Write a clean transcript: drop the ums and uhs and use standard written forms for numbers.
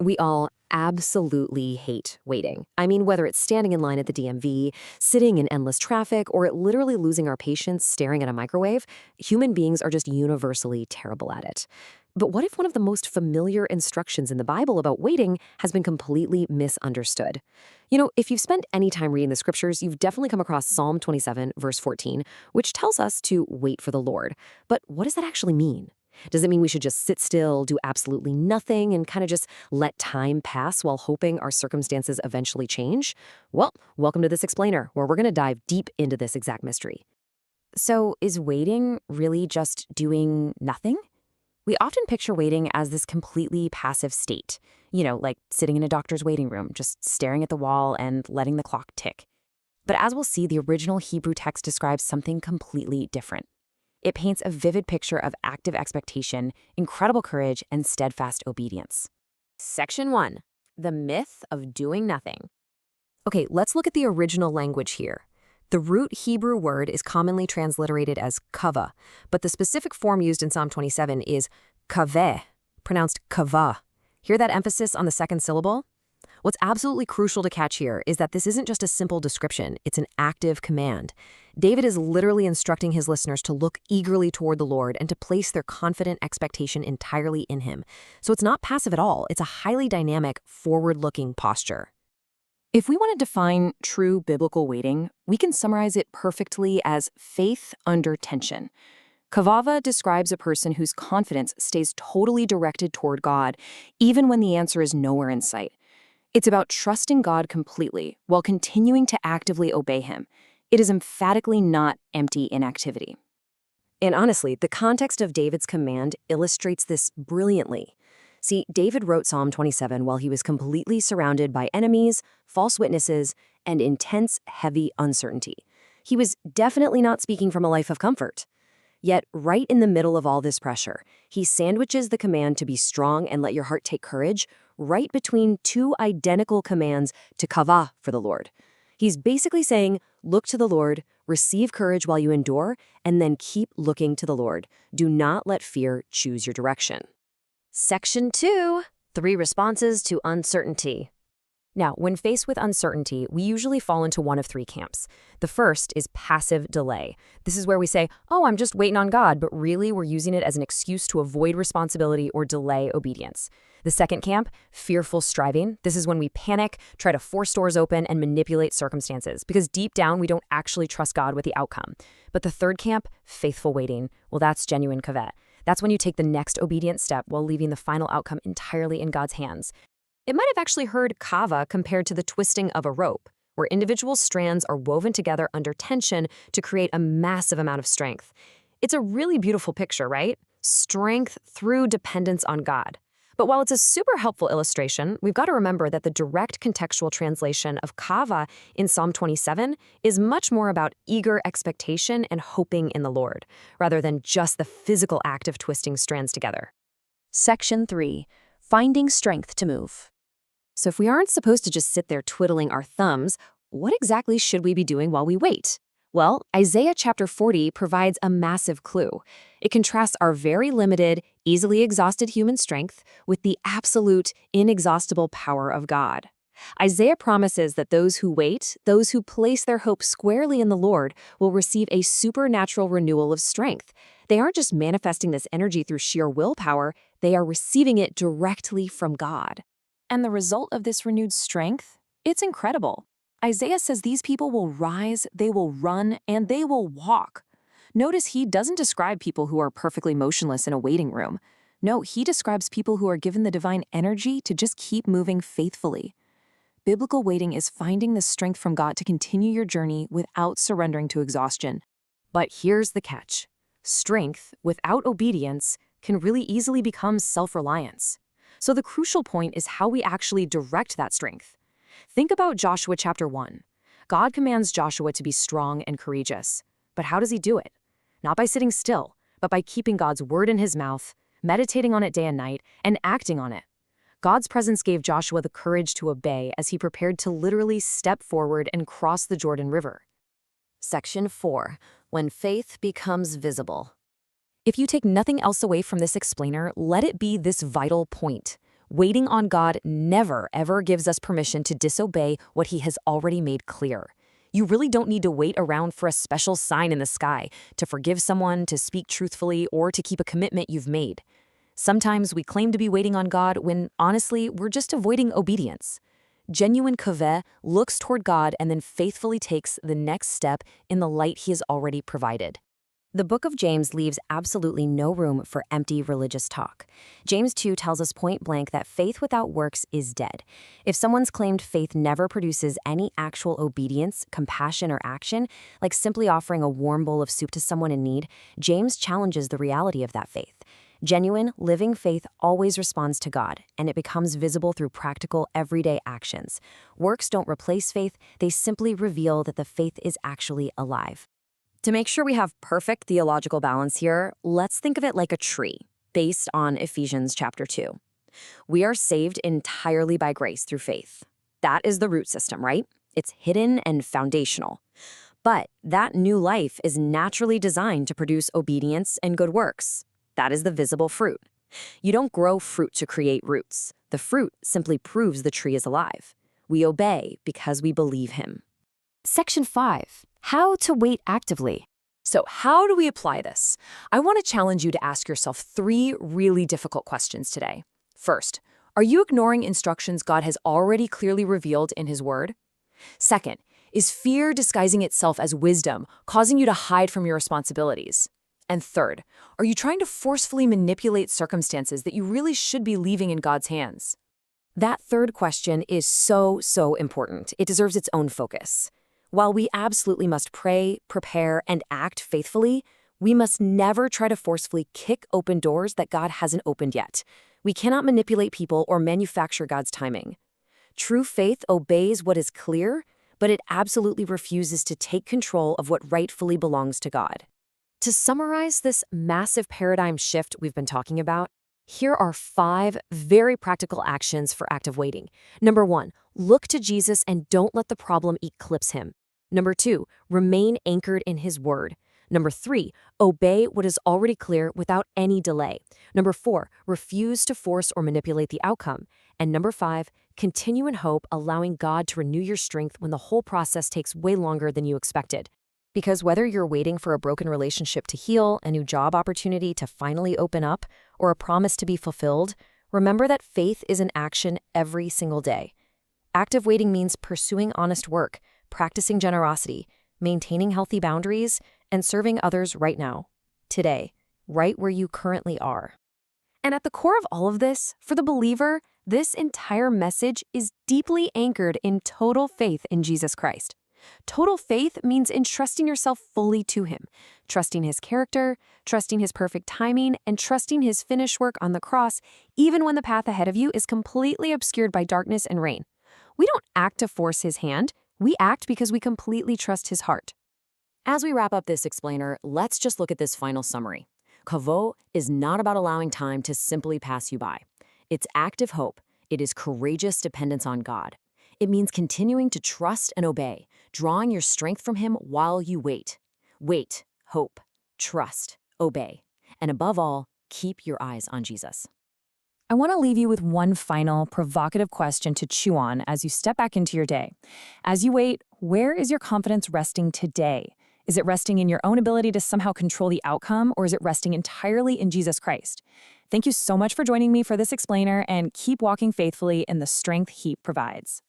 We all absolutely hate waiting. I mean, whether it's standing in line at the DMV, sitting in endless traffic, or literally losing our patience staring at a microwave, human beings are just universally terrible at it. But what if one of the most familiar instructions in the Bible about waiting has been completely misunderstood? If you've spent any time reading the scriptures, you've definitely come across Psalm 27, verse 14, which tells us to wait for the Lord. But what does that actually mean? Does it mean we should just sit still, do absolutely nothing, and kind of just let time pass while hoping our circumstances eventually change? Well, welcome to This Explainer, where we're going to dive deep into this exact mystery. So, is waiting really just doing nothing? We often picture waiting as this completely passive state, like sitting in a doctor's waiting room, just staring at the wall and letting the clock tick. But as we'll see, the original Hebrew text describes something completely different. It paints a vivid picture of active expectation, incredible courage, and steadfast obedience. Section 1. The myth of doing nothing. Okay, let's look at the original language here. The root Hebrew word is commonly transliterated as qavah, but the specific form used in Psalm 27 is Qavveh, pronounced qavah. Hear that emphasis on the second syllable? What's absolutely crucial to catch here is that this isn't just a simple description, it's an active command. David is literally instructing his listeners to look eagerly toward the Lord and to place their confident expectation entirely in him. So it's not passive at all, it's a highly dynamic, forward-looking posture. If we want to define true biblical waiting, we can summarize it perfectly as faith under tension. Qavveh describes a person whose confidence stays totally directed toward God, even when the answer is nowhere in sight. It's about trusting God completely while continuing to actively obey Him. It is emphatically not empty inactivity. And honestly, the context of David's command illustrates this brilliantly. See, David wrote Psalm 27 while he was completely surrounded by enemies, false witnesses, and intense, heavy uncertainty. He was definitely not speaking from a life of comfort. Yet, right in the middle of all this pressure, he sandwiches the command to be strong and let your heart take courage right between two identical commands to qavah for the Lord. He's basically saying, look to the Lord, receive courage while you endure, and then keep looking to the Lord. Do not let fear choose your direction. Section 2. 3 responses to uncertainty. Now, when faced with uncertainty, we usually fall into one of 3 camps. The first is passive delay. This is where we say, oh, I'm just waiting on God, but really we're using it as an excuse to avoid responsibility or delay obedience. The second camp, fearful striving. This is when we panic, try to force doors open, and manipulate circumstances, because deep down we don't actually trust God with the outcome. But the third camp, faithful waiting, well, that's genuine qaveh. That's when you take the next obedient step while leaving the final outcome entirely in God's hands. It might have actually heard qavah compared to the twisting of a rope, where individual strands are woven together under tension to create a massive amount of strength. It's a really beautiful picture, right? Strength through dependence on God. But while it's a super helpful illustration, we've got to remember that the direct contextual translation of qavah in Psalm 27 is much more about eager expectation and hoping in the Lord, rather than just the physical act of twisting strands together. Section 3. Finding strength to move. So if we aren't supposed to just sit there twiddling our thumbs, what exactly should we be doing while we wait? Well, Isaiah chapter 40 provides a massive clue. It contrasts our very limited, easily exhausted human strength with the absolute, inexhaustible power of God. Isaiah promises that those who wait, those who place their hope squarely in the Lord, will receive a supernatural renewal of strength. They aren't just manifesting this energy through sheer willpower, they are receiving it directly from God. And the result of this renewed strength? It's incredible. Isaiah says these people will rise, they will run, and they will walk. Notice he doesn't describe people who are perfectly motionless in a waiting room. No, he describes people who are given the divine energy to just keep moving faithfully. Biblical waiting is finding the strength from God to continue your journey without surrendering to exhaustion. But here's the catch. Strength without obedience can really easily become self-reliance. So the crucial point is how we actually direct that strength. Think about Joshua chapter 1. God commands Joshua to be strong and courageous. But how does he do it? Not by sitting still, but by keeping God's word in his mouth, meditating on it day and night, and acting on it. God's presence gave Joshua the courage to obey as he prepared to literally step forward and cross the Jordan River. Section 4. When faith becomes visible. If you take nothing else away from this explainer, let it be this vital point. Waiting on God never, ever gives us permission to disobey what He has already made clear. You really don't need to wait around for a special sign in the sky, to forgive someone, to speak truthfully, or to keep a commitment you've made. Sometimes we claim to be waiting on God when, honestly, we're just avoiding obedience. Genuine Qavveh looks toward God and then faithfully takes the next step in the light He has already provided. The book of James leaves absolutely no room for empty religious talk. James 2 tells us point blank that faith without works is dead. If someone's claimed faith never produces any actual obedience, compassion, or action, like simply offering a warm bowl of soup to someone in need, James challenges the reality of that faith. Genuine, living faith always responds to God, and it becomes visible through practical, everyday actions. Works don't replace faith, they simply reveal that the faith is actually alive. To make sure we have perfect theological balance here, let's think of it like a tree, based on Ephesians chapter 2. We are saved entirely by grace through faith. That is the root system, right? It's hidden and foundational. But that new life is naturally designed to produce obedience and good works. That is the visible fruit. You don't grow fruit to create roots. The fruit simply proves the tree is alive. We obey because we believe Him. Section 5. How to wait actively. So how do we apply this? I want to challenge you to ask yourself 3 really difficult questions today. First, are you ignoring instructions God has already clearly revealed in His Word? Second, is fear disguising itself as wisdom, causing you to hide from your responsibilities? And third, are you trying to forcefully manipulate circumstances that you really should be leaving in God's hands? That third question is so important. It deserves its own focus. While we absolutely must pray, prepare, and act faithfully, we must never try to forcefully kick open doors that God hasn't opened yet. We cannot manipulate people or manufacture God's timing. True faith obeys what is clear, but it absolutely refuses to take control of what rightfully belongs to God. To summarize this massive paradigm shift we've been talking about, here are 5 very practical actions for active waiting. Number 1, look to Jesus and don't let the problem eclipse Him. Number 2, remain anchored in His Word. Number 3, obey what is already clear without any delay. Number 4, refuse to force or manipulate the outcome. And number 5, continue in hope, allowing God to renew your strength when the whole process takes way longer than you expected. Because whether you're waiting for a broken relationship to heal, a new job opportunity to finally open up, or a promise to be fulfilled, remember that faith is in action every single day. Active waiting means pursuing honest work, practicing generosity, maintaining healthy boundaries, and serving others right now, today, right where you currently are. And at the core of all of this, for the believer, this entire message is deeply anchored in total faith in Jesus Christ. Total faith means entrusting yourself fully to Him, trusting His character, trusting His perfect timing, and trusting His finished work on the cross, even when the path ahead of you is completely obscured by darkness and rain. We don't act to force His hand. We act because we completely trust His heart. As we wrap up this explainer, let's just look at this final summary. Qavveh is not about allowing time to simply pass you by. It's active hope. It is courageous dependence on God. It means continuing to trust and obey, drawing your strength from Him while you wait. Wait, hope, trust, obey. And above all, keep your eyes on Jesus. I want to leave you with one final, provocative question to chew on as you step back into your day. As you wait, where is your confidence resting today? Is it resting in your own ability to somehow control the outcome, or is it resting entirely in Jesus Christ? Thank you so much for joining me for this explainer, and keep walking faithfully in the strength He provides.